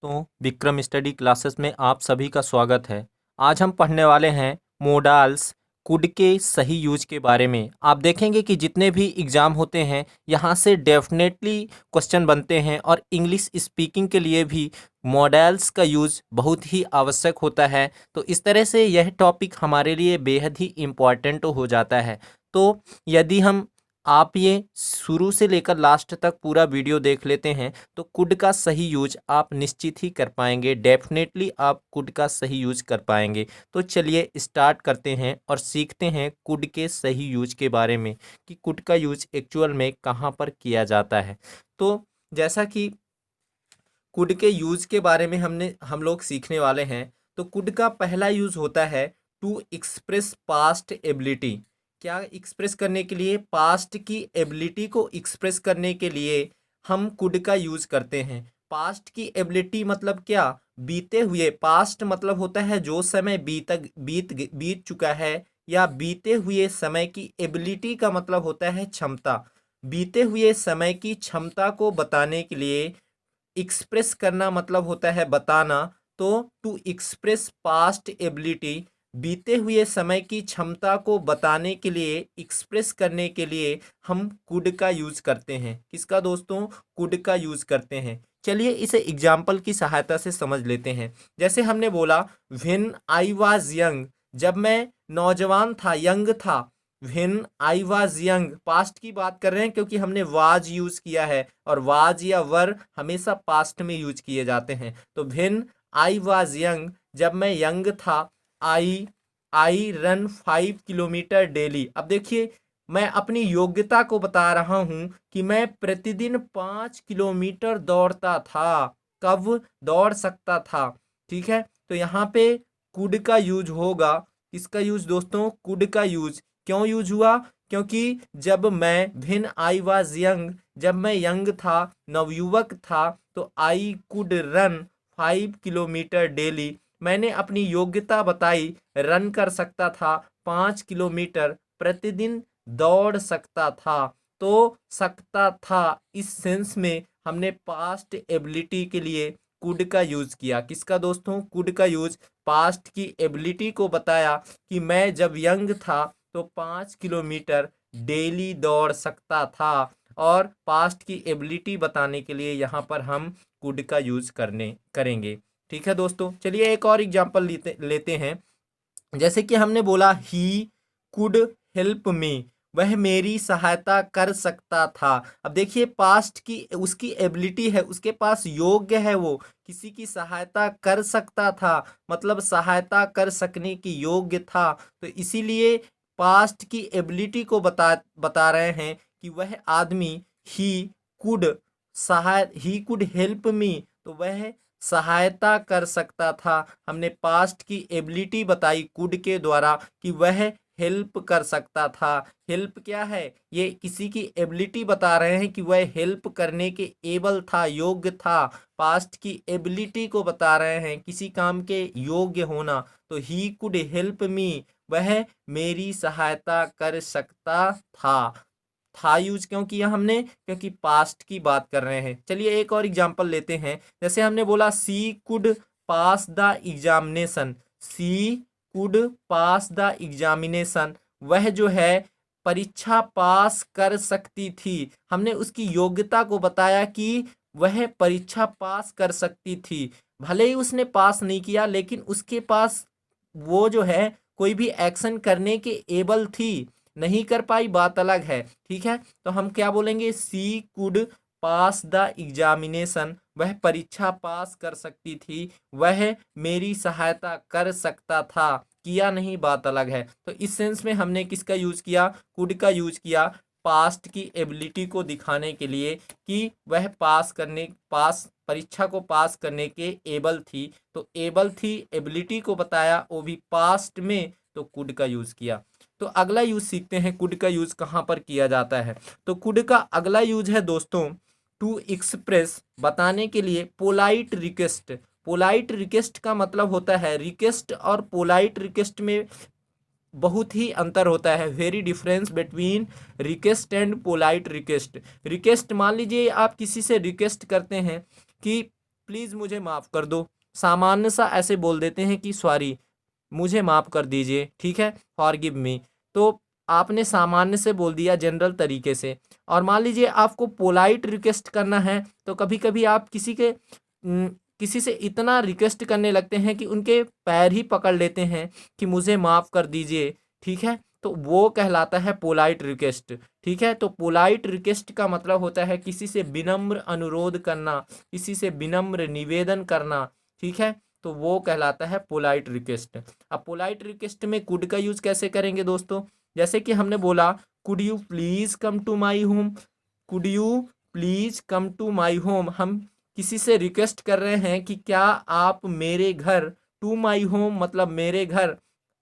दोस्तों, Vikram study classes में आप सभी का स्वागत है। आज हम पढ़ने वाले हैं मोडाल्स कुड के सही यूज के बारे में। आप देखेंगे कि जितने भी एग्ज़ाम होते हैं यहाँ से डेफिनेटली क्वेश्चन बनते हैं और इंग्लिश स्पीकिंग के लिए भी मोडाल्स का यूज़ बहुत ही आवश्यक होता है। तो इस तरह से यह टॉपिक हमारे लिए बेहद ही इम्पॉर्टेंट हो जाता है। तो यदि हम आप ये शुरू से लेकर लास्ट तक पूरा वीडियो देख लेते हैं तो कुड का सही यूज आप निश्चित ही कर पाएंगे। डेफिनेटली आप कुड का सही यूज कर पाएंगे। तो चलिए स्टार्ट करते हैं और सीखते हैं कुड के सही यूज के बारे में कि कुड का यूज एक्चुअल में कहाँ पर किया जाता है। तो जैसा कि कुड के यूज के बारे में हम लोग सीखने वाले हैं। तो कुड का पहला यूज होता है टू एक्सप्रेस पास्ट एबिलिटी। क्या एक्सप्रेस करने के लिए? पास्ट की एबिलिटी को एक्सप्रेस करने के लिए हम कुड का यूज करते हैं। पास्ट की एबिलिटी मतलब क्या? बीते हुए। पास्ट मतलब होता है जो समय बीत चुका है, या बीते हुए समय की एबिलिटी का मतलब होता है क्षमता। बीते हुए समय की क्षमता को बताने के लिए एक्सप्रेस करना मतलब होता है बताना। तो टू एक्सप्रेस पास्ट एबिलिटी, बीते हुए समय की क्षमता को बताने के लिए, एक्सप्रेस करने के लिए हम कुड का यूज करते हैं। किसका दोस्तों? कुड का यूज करते हैं। चलिए इसे एग्जाम्पल की सहायता से समझ लेते हैं। जैसे हमने बोला व्हेन आई वाज यंग, जब मैं नौजवान था, यंग था। When I was young, past की बात कर रहे हैं क्योंकि हमने वाज यूज किया है और वाज या वर हमेशा पास्ट में यूज किए जाते हैं। तो व्हेन आई वाज यंग, जब मैं यंग था, आई आई रन 5 किलोमीटर डेली। अब देखिए मैं अपनी योग्यता को बता रहा हूं कि मैं प्रतिदिन 5 किलोमीटर दौड़ता था। कब दौड़ सकता था? ठीक है, तो यहाँ पे कुड का यूज होगा। किसका यूज दोस्तों? कुड का यूज। क्यों यूज हुआ? क्योंकि जब मैं व्हेन आई वाज यंग, जब मैं यंग था, नवयुवक था, तो I could run 5 kilometre daily. मैंने अपनी योग्यता बताई, रन कर सकता था, 5 किलोमीटर प्रतिदिन दौड़ सकता था। तो सकता था, इस सेंस में हमने पास्ट एबिलिटी के लिए कुड का यूज किया। किसका दोस्तों? कुड का यूज। पास्ट की एबिलिटी को बताया कि मैं जब यंग था तो 5 किलोमीटर डेली दौड़ सकता था, और पास्ट की एबिलिटी बताने के लिए यहाँ पर हम कुड का यूज करेंगे। ठीक है दोस्तों, चलिए एक और एग्जांपल लेते हैं। जैसे कि हमने बोला ही कुड हेल्प मी, वह मेरी सहायता कर सकता था। अब देखिए पास्ट की उसकी एबिलिटी है, उसके पास योग्य है, वो किसी की सहायता कर सकता था, मतलब सहायता कर सकने की योग्य था। तो इसीलिए पास्ट की एबिलिटी को बता रहे हैं कि वह आदमी he could he could help me, तो वह सहायता कर सकता था। हमने पास्ट की एबिलिटी बताई कुड के द्वारा कि वह हेल्प कर सकता था। हेल्प क्या है? ये किसी की एबिलिटी बता रहे हैं कि वह हेल्प करने के एबल था, योग्य था। पास्ट की एबिलिटी को बता रहे हैं, किसी काम के योग्य होना। तो ही कुड हेल्प मी, वह मेरी सहायता कर सकता था यूज क्यों किया हमने? क्योंकि पास्ट की बात कर रहे हैं। चलिए एक और एग्जांपल लेते हैं। जैसे हमने बोला she could pass the examination. She could pass the examination, वह जो है परीक्षा पास कर सकती थी। हमने उसकी योग्यता को बताया कि वह परीक्षा पास कर सकती थी। भले ही उसने पास नहीं किया, लेकिन उसके पास वो जो है कोई भी एक्शन करने के एबल थी। नहीं कर पाई, बात अलग है। ठीक है, तो हम क्या बोलेंगे? सी कुड पास द एग्जामिनेशन, वह परीक्षा पास कर सकती थी, वह मेरी सहायता कर सकता था। किया नहीं, बात अलग है। तो इस सेंस में हमने किसका यूज किया? कुड का यूज किया, पास्ट की एबिलिटी को दिखाने के लिए कि वह परीक्षा को पास करने के एबल थी। तो एबल थी, एबिलिटी को बताया, वो भी पास्ट में, तो कुड का यूज किया। तो अगला यूज सीखते हैं कुड का यूज कहाँ पर किया जाता है। तो कुड का अगला यूज है दोस्तों टू एक्सप्रेस, बताने के लिए पोलाइट रिक्वेस्ट। पोलाइट रिक्वेस्ट का मतलब होता है, रिक्वेस्ट और पोलाइट रिक्वेस्ट में बहुत ही अंतर होता है। Very difference between request and polite request. Request, मान लीजिए आप किसी से रिक्वेस्ट करते हैं कि प्लीज़ मुझे माफ़ कर दो। सामान्य सा ऐसे बोल देते हैं कि सॉरी, मुझे माफ़ कर दीजिए, ठीक है, फॉरगिव मी। तो आपने सामान्य से बोल दिया, जनरल तरीके से। और मान लीजिए आपको पोलाइट रिक्वेस्ट करना है, तो कभी कभी आप किसी से इतना रिक्वेस्ट करने लगते हैं कि उनके पैर ही पकड़ लेते हैं कि मुझे माफ़ कर दीजिए, ठीक है, तो वो कहलाता है पोलाइट रिक्वेस्ट। ठीक है, तो पोलाइट रिक्वेस्ट का मतलब होता है किसी से विनम्र अनुरोध करना, किसी से विनम्र निवेदन करना, ठीक है, तो वो कहलाता है पोलाइट रिक्वेस्ट। अब पोलाइट रिक्वेस्ट में कुड का यूज कैसे करेंगे दोस्तों? जैसे कि हमने बोला could you please come to my home, could you please come to my home. हम किसी से रिक्वेस्ट कर रहे हैं कि क्या आप मेरे घर, टू माई होम मतलब मेरे घर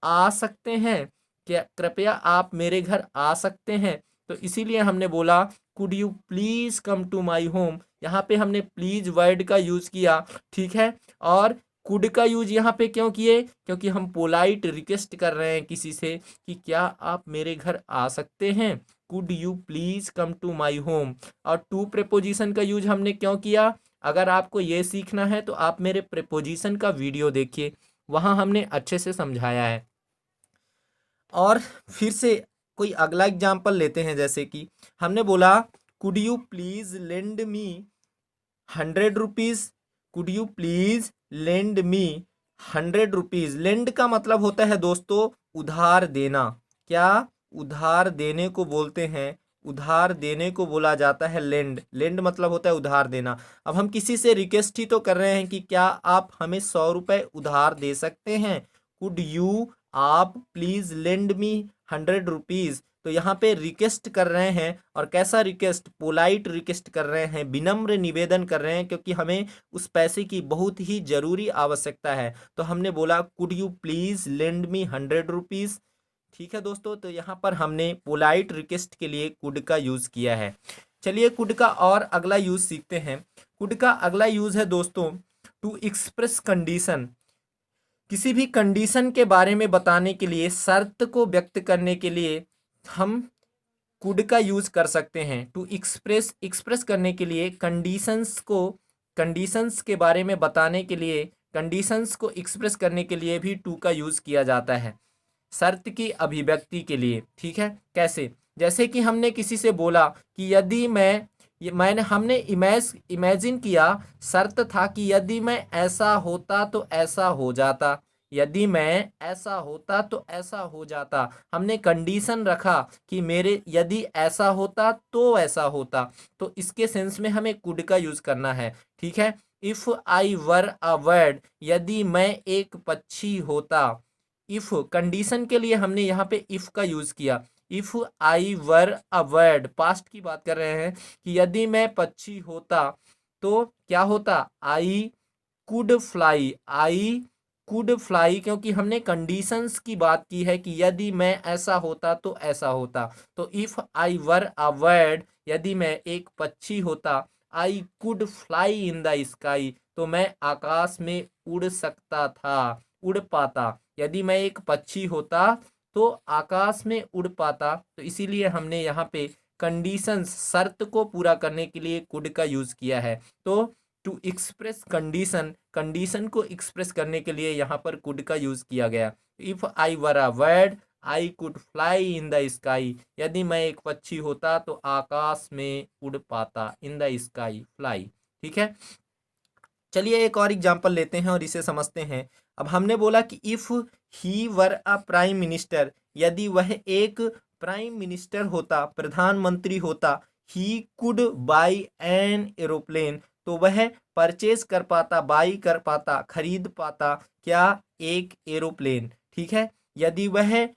आ सकते हैं, क्या कृपया आप मेरे घर आ सकते हैं। तो इसीलिए हमने बोला could you please come to my home. यहाँ पे हमने प्लीज वर्ड का यूज किया, ठीक है। और कुड का यूज यहाँ पे क्यों किए? क्योंकि हम पोलाइट रिक्वेस्ट कर रहे हैं किसी से कि क्या आप मेरे घर आ सकते हैं, could you please come to my home. और टू प्रेपोजिशन का यूज हमने क्यों किया? अगर आपको ये सीखना है तो आप मेरे प्रेपोजिशन का वीडियो देखिए, वहाँ हमने अच्छे से समझाया है। और फिर से कोई अगला एग्जाम्पल लेते हैं, जैसे कि हमने बोला could you please lend me 100 rupees, could you please lend me 100 rupees. Lend का मतलब होता है दोस्तों उधार देना। क्या? उधार देने को बोलते हैं, उधार देने को बोला जाता है लेंड। लेंड मतलब होता है उधार देना। अब हम किसी से रिक्वेस्ट ही तो कर रहे हैं कि क्या आप हमें 100 रुपये उधार दे सकते हैं, कुड यू आप प्लीज लेंड मी 100 रुपीज़। तो यहाँ पे रिक्वेस्ट कर रहे हैं, और कैसा रिक्वेस्ट? पोलाइट रिक्वेस्ट कर रहे हैं, विनम्र निवेदन कर रहे हैं, क्योंकि हमें उस पैसे की बहुत ही जरूरी आवश्यकता है। तो हमने बोला could you please lend me 100 rupees. ठीक है दोस्तों, तो यहाँ पर हमने पोलाइट रिक्वेस्ट के लिए कुड का यूज किया है। चलिए कुड का और अगला यूज सीखते हैं। कुड का अगला यूज है दोस्तों टू एक्सप्रेस कंडीशन। किसी भी कंडीशन के बारे में बताने के लिए, शर्त को व्यक्त करने के लिए हम कुड का यूज कर सकते हैं। टू एक्सप्रेस, एक्सप्रेस करने के लिए, कंडीशंस को, कंडीशंस के बारे में बताने के लिए, कंडीशंस को एक्सप्रेस करने के लिए भी टू का यूज किया जाता है, शर्त की अभिव्यक्ति के लिए। ठीक है, कैसे? जैसे कि हमने किसी से बोला कि यदि मैं, मैंने हमने इमेजिन किया, शर्त था कि यदि मैं ऐसा होता तो ऐसा हो जाता, यदि मैं ऐसा होता तो ऐसा हो जाता। हमने कंडीशन रखा कि मेरे यदि ऐसा होता तो ऐसा होता। तो इसके सेंस में हमें कुड का यूज करना है। ठीक है, if I were a bird, यदि मैं एक पक्षी होता। इफ कंडीशन के लिए हमने यहाँ पे इफ का यूज किया। If I were a bird, past की बात कर रहे हैं कि यदि मैं पक्षी होता तो क्या होता? I could fly, I could fly, क्योंकि हमने कंडीशंस की बात की है कि यदि मैं ऐसा होता तो ऐसा होता। तो if I were a bird, यदि मैं एक पक्षी होता, I could fly in the sky, तो मैं आकाश में उड़ सकता था, उड़ पाता। यदि मैं एक पक्षी होता तो आकाश में उड़ पाता। तो इसीलिए हमने यहाँ पे कंडीशंस, शर्त को पूरा करने के लिए कुड का यूज किया है। तो टू एक्सप्रेस कंडीशन, कंडीशन को एक्सप्रेस करने के लिए यहाँ पर कुड का यूज किया गया। If I were a bird I could fly in the sky, यदि मैं एक पक्षी होता तो आकाश में उड़ पाता, इन द स्काई, फ्लाई। ठीक है, चलिए एक और एग्जांपल लेते हैं और इसे समझते हैं। अब हमने बोला कि if he were a prime minister, यदि वह एक प्राइम मिनिस्टर होता, प्रधानमंत्री होता, he could by an aeroplane, तो वह परचेज कर पाता, बाई कर पाता, खरीद पाता, क्या? एक एरोप्लेन। ठीक है, यदि वह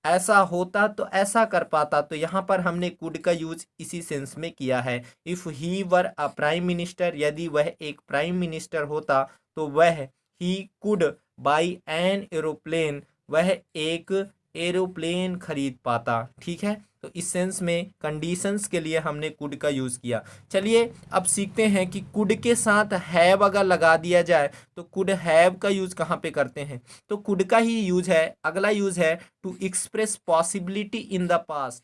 ऐसा होता तो ऐसा कर पाता। तो यहाँ पर हमने कुड का यूज इसी सेंस में किया है। If he were a prime minister, यदि वह एक प्राइम मिनिस्टर होता तो वह he could by an aeroplane, वह एक एरोप्लेन खरीद पाता। ठीक है, तो इस सेंस में कंडीशंस के लिए हमने कुड का यूज किया। चलिए अब सीखते हैं कि कुड के साथ हैव अगर लगा दिया जाए तो कुड हैव का यूज कहाँ पे करते हैं? तो कुड का ही यूज है, अगला यूज है to express possibility in the past.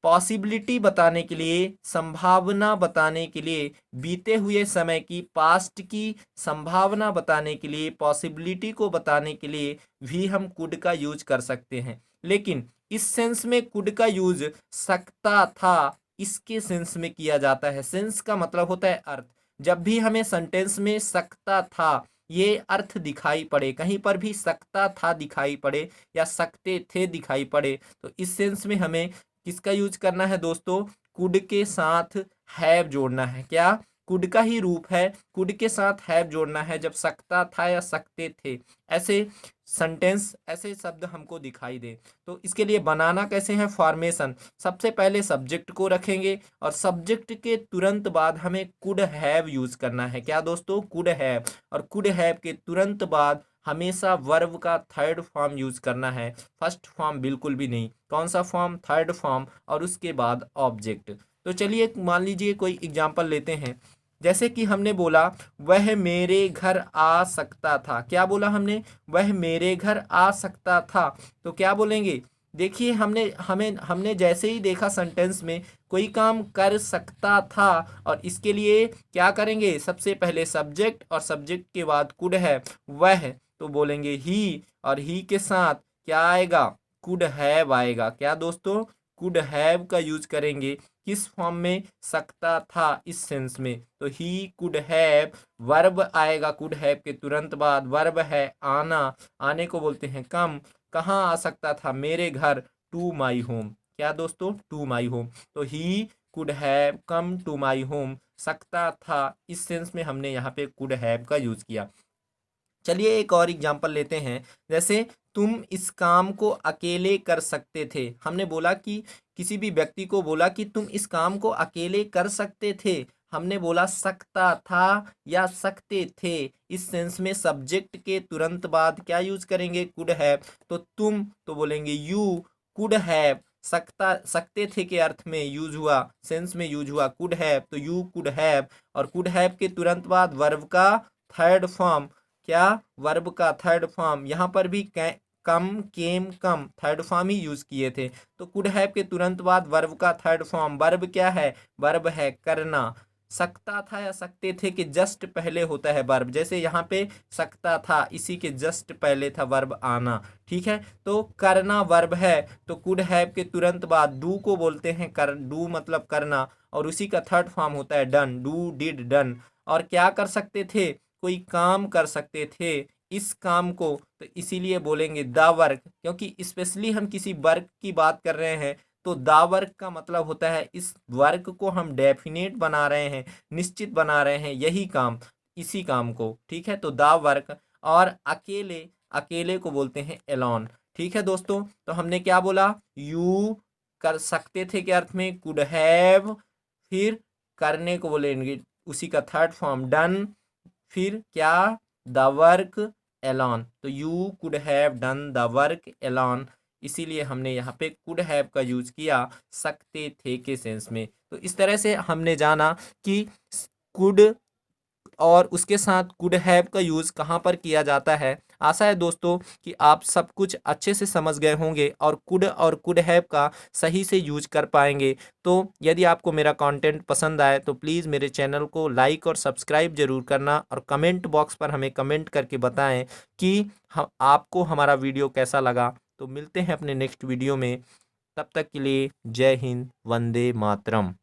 Possibility बताने के लिए, संभावना बताने के लिए, बीते हुए समय की, पास्ट की संभावना बताने के लिए, पॉसिबिलिटी को बताने के लिए भी हम कुड का यूज कर सकते हैं। लेकिन इस सेंस में कुड का यूज सकता था, इसके सेंस में किया जाता है। सेंस का मतलब होता है अर्थ। जब भी हमें सेंटेंस में सकता था ये अर्थ दिखाई पड़े, कहीं पर भी सकता था दिखाई पड़े या सकते थे दिखाई पड़े, तो इस सेंस में हमें किसका यूज करना है दोस्तों? कुड के साथ हैव जोड़ना है। क्या? कुड का ही रूप है, कुड के साथ हैव जोड़ना है जब सकता था या सकते थे ऐसे सेंटेंस, ऐसे शब्द हमको दिखाई दे। तो इसके लिए बनाना कैसे है? फॉर्मेशन। सबसे पहले सब्जेक्ट को रखेंगे और सब्जेक्ट के तुरंत बाद हमें कुड हैव यूज करना है। क्या दोस्तों? Could have. और कुड हैव के तुरंत बाद हमेशा वर्ब का थर्ड फॉर्म यूज करना है, फर्स्ट फॉर्म बिल्कुल भी नहीं। कौन सा फॉर्म? Third form. और उसके बाद ऑब्जेक्ट। तो चलिए मान लीजिए कोई एग्जाम्पल लेते हैं। जैसे कि हमने बोला वह मेरे घर आ सकता था। क्या बोला हमने? वह मेरे घर आ सकता था। तो क्या बोलेंगे? देखिए हमने जैसे ही देखा सेंटेंस में कोई काम कर सकता था, और इसके लिए क्या करेंगे? सबसे पहले सब्जेक्ट और सब्जेक्ट के बाद कुड है वह, तो बोलेंगे ही, और ही के साथ क्या आएगा? कुड हैव आएगा। क्या दोस्तों? कुड हैव का यूज करेंगे किस फॉर्म में? सकता था इस सेंस में। तो ही कुड हैव, वर्ब आएगा कुड हैव के तुरंत बाद, वर्ब है आना, आने को बोलते हैं कम। कहाँ आ सकता था? मेरे घर, टू माई होम। क्या दोस्तों? To my home. तो he could have come to my home, सकता था इस सेंस में हमने यहाँ पे कुड हैव का यूज किया। चलिए एक और एग्जांपल लेते हैं। जैसे तुम इस काम को अकेले कर सकते थे। हमने बोला कि किसी भी व्यक्ति को बोला कि तुम इस काम को अकेले कर सकते थे, हमने बोला सकता था या सकते थे। इस सेंस में सब्जेक्ट के तुरंत बाद क्या यूज करेंगे? Could have. तो तुम, तो बोलेंगे यू कुड हैव। सकता, सकते थे के अर्थ में यूज हुआ, सेंस में यूज हुआ कुड हैव, तो यू कुड हैव। और कुड हैव के तुरंत बाद वर्ब का थर्ड फॉर्म। क्या? वर्ब का थर्ड फॉर्म। यहाँ पर भी कम, केम, कम थर्ड फॉर्म ही यूज किए थे। तो कुड हैव के तुरंत बाद वर्ब का थर्ड फॉर्म। वर्ब क्या है? वर्ब है करना। सकता था या सकते थे के जस्ट पहले होता है वर्ब। जैसे यहाँ पे सकता था, इसी के जस्ट पहले था वर्ब आना। ठीक है, तो करना वर्ब है, तो कुड हैव के तुरंत बाद डू को बोलते हैं कर, डू मतलब करना, और उसी का थर्ड फॉर्म होता है डन, डू डिड डन। और क्या कर सकते थे? कोई काम कर सकते थे, इस काम को, तो इसीलिए बोलेंगे द वर्क, क्योंकि स्पेशली हम किसी वर्क की बात कर रहे हैं। तो द वर्क का मतलब होता है इस वर्क को हम डेफिनेट बना रहे हैं, निश्चित बना रहे हैं, यही काम, इसी काम को। ठीक है, तो द वर्क। और अकेले, अकेले को बोलते हैं एलोन। ठीक है दोस्तों, तो हमने क्या बोला? यू कर सकते थे के अर्थ में कुड हैव, फिर करने को बोलेंगे उसी का थर्ड फॉर्म डन, फिर क्या? The work alone. तो you could have done the work alone, इसीलिए हमने यहाँ पे कुड हैव का यूज किया सकते थे के सेंस में। तो इस तरह से हमने जाना कि कुड और उसके साथ कुड हैव का यूज़ कहाँ पर किया जाता है। आशा है दोस्तों कि आप सब कुछ अच्छे से समझ गए होंगे और कुड हैव का सही से यूज कर पाएंगे। तो यदि आपको मेरा कंटेंट पसंद आए तो प्लीज़ मेरे चैनल को लाइक और सब्सक्राइब ज़रूर करना, और कमेंट बॉक्स पर हमें कमेंट करके बताएं कि आपको हमारा वीडियो कैसा लगा। तो मिलते हैं अपने नेक्स्ट वीडियो में, तब तक के लिए जय हिंद, वंदे मातरम।